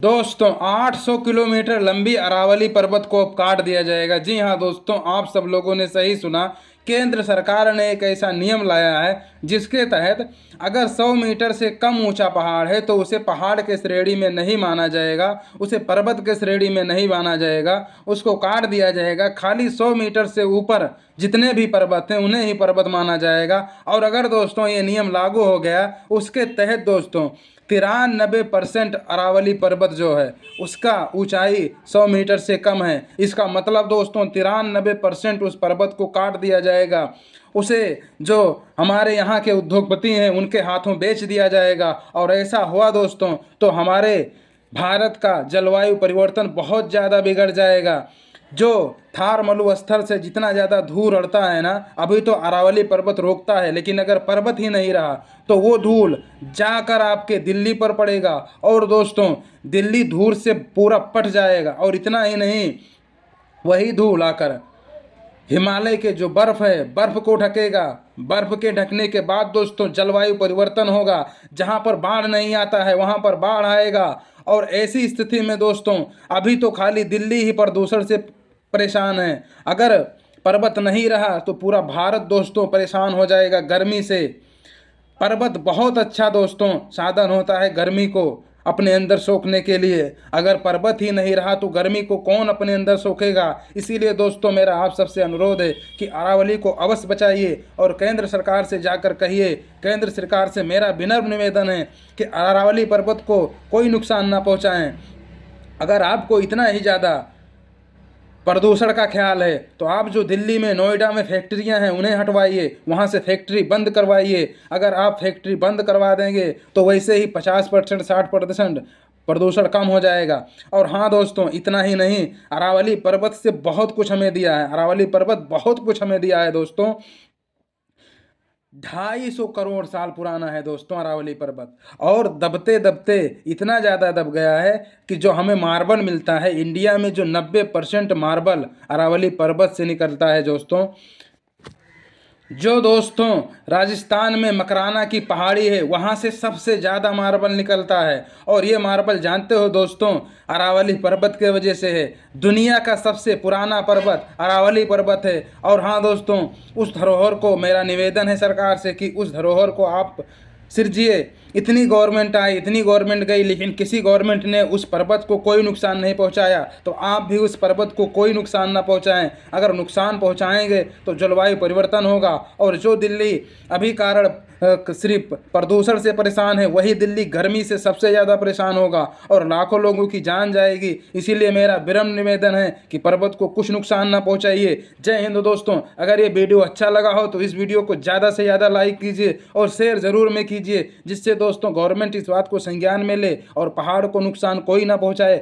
दोस्तों 800 किलोमीटर लंबी अरावली पर्वत को अब काट दिया जाएगा। जी हाँ दोस्तों, आप सब लोगों ने सही सुना। केंद्र सरकार ने एक ऐसा नियम लाया है जिसके तहत अगर 100 मीटर से कम ऊंचा पहाड़ है तो उसे पहाड़ के श्रेणी में नहीं माना जाएगा, उसे पर्वत के श्रेणी में नहीं माना जाएगा, उसको काट दिया जाएगा। खाली 100 मीटर से ऊपर जितने भी पर्वत हैं उन्हें ही पर्वत माना जाएगा। और अगर दोस्तों ये नियम लागू हो गया, उसके तहत दोस्तों 93% अरावली पर्वत जो है उसका ऊंचाई 100 मीटर से कम है। इसका मतलब दोस्तों 93% उस पर्वत को काट दिया जाएगा, उसे जो हमारे यहाँ के उद्योगपति हैं उनके हाथों बेच दिया जाएगा। और ऐसा हुआ दोस्तों तो हमारे भारत का जलवायु परिवर्तन बहुत ज़्यादा बिगड़ जाएगा। जो थार मरुस्थल से जितना ज़्यादा धूल उड़ता है ना, अभी तो अरावली पर्वत रोकता है, लेकिन अगर पर्वत ही नहीं रहा तो वो धूल जाकर आपके दिल्ली पर पड़ेगा और दोस्तों दिल्ली धूल से पूरा पट जाएगा। और इतना ही नहीं, वही धूल आकर हिमालय के जो बर्फ़ है बर्फ़ को ढकेगा। बर्फ़ के ढकने के बाद दोस्तों जलवायु परिवर्तन होगा। जहाँ पर बाढ़ नहीं आता है वहाँ पर बाढ़ आएगा। और ऐसी स्थिति में दोस्तों अभी तो खाली दिल्ली ही प्रदूषण से परेशान है, अगर पर्वत नहीं रहा तो पूरा भारत दोस्तों परेशान हो जाएगा गर्मी से। पर्वत बहुत अच्छा दोस्तों साधन होता है गर्मी को अपने अंदर सोखने के लिए। अगर पर्वत ही नहीं रहा तो गर्मी को कौन अपने अंदर सोखेगा। इसीलिए दोस्तों मेरा आप सबसे अनुरोध है कि अरावली को अवश्य बचाइए और केंद्र सरकार से जाकर कहिए, केंद्र सरकार से मेरा विनम्र निवेदन है कि अरावली पर्वत को कोई नुकसान ना पहुंचाएं। अगर आपको इतना ही ज़्यादा प्रदूषण का ख्याल है तो आप जो दिल्ली में नोएडा में फैक्ट्रियां हैं उन्हें हटवाइए, वहाँ से फैक्ट्री बंद करवाइए। अगर आप फैक्ट्री बंद करवा देंगे तो वैसे ही 50% 60% प्रदूषण कम हो जाएगा। और हाँ दोस्तों, इतना ही नहीं, अरावली पर्वत से बहुत कुछ हमें दिया है। अरावली पर्वत बहुत कुछ हमें दिया है दोस्तों। 250 करोड़ साल पुराना है दोस्तों अरावली पर्वत। और दबते दबते इतना ज़्यादा दब गया है कि जो हमें मार्बल मिलता है इंडिया में, जो 90% मार्बल अरावली पर्वत से निकलता है दोस्तों। जो दोस्तों राजस्थान में मकराना की पहाड़ी है वहाँ से सबसे ज़्यादा मार्बल निकलता है। और ये मार्बल जानते हो दोस्तों अरावली पर्वत के वजह से है। दुनिया का सबसे पुराना पर्वत अरावली पर्वत है। और हाँ दोस्तों, उस धरोहर को मेरा निवेदन है सरकार से कि उस धरोहर को आप सिरजिए। इतनी गवर्नमेंट आई, इतनी गवर्नमेंट गई, लेकिन किसी गवर्नमेंट ने उस पर्वत को कोई नुकसान नहीं पहुंचाया। तो आप भी उस पर्वत को कोई नुकसान ना पहुंचाएं। अगर नुकसान पहुंचाएंगे तो जलवायु परिवर्तन होगा। और जो दिल्ली अभी कारण सिर्फ प्रदूषण से परेशान है, वही दिल्ली गर्मी से सबसे ज़्यादा परेशान होगा और लाखों लोगों की जान जाएगी। इसीलिए मेरा विनम्र निवेदन है कि पर्वत को कुछ नुकसान ना पहुंचाइए। जय हिंद दोस्तों। अगर ये वीडियो अच्छा लगा हो तो इस वीडियो को ज़्यादा से ज़्यादा लाइक कीजिए और शेयर ज़रूर में कीजिए, जिससे दोस्तों गवर्नमेंट इस बात को संज्ञान में ले और पहाड़ को नुकसान कोई ना पहुंचाए।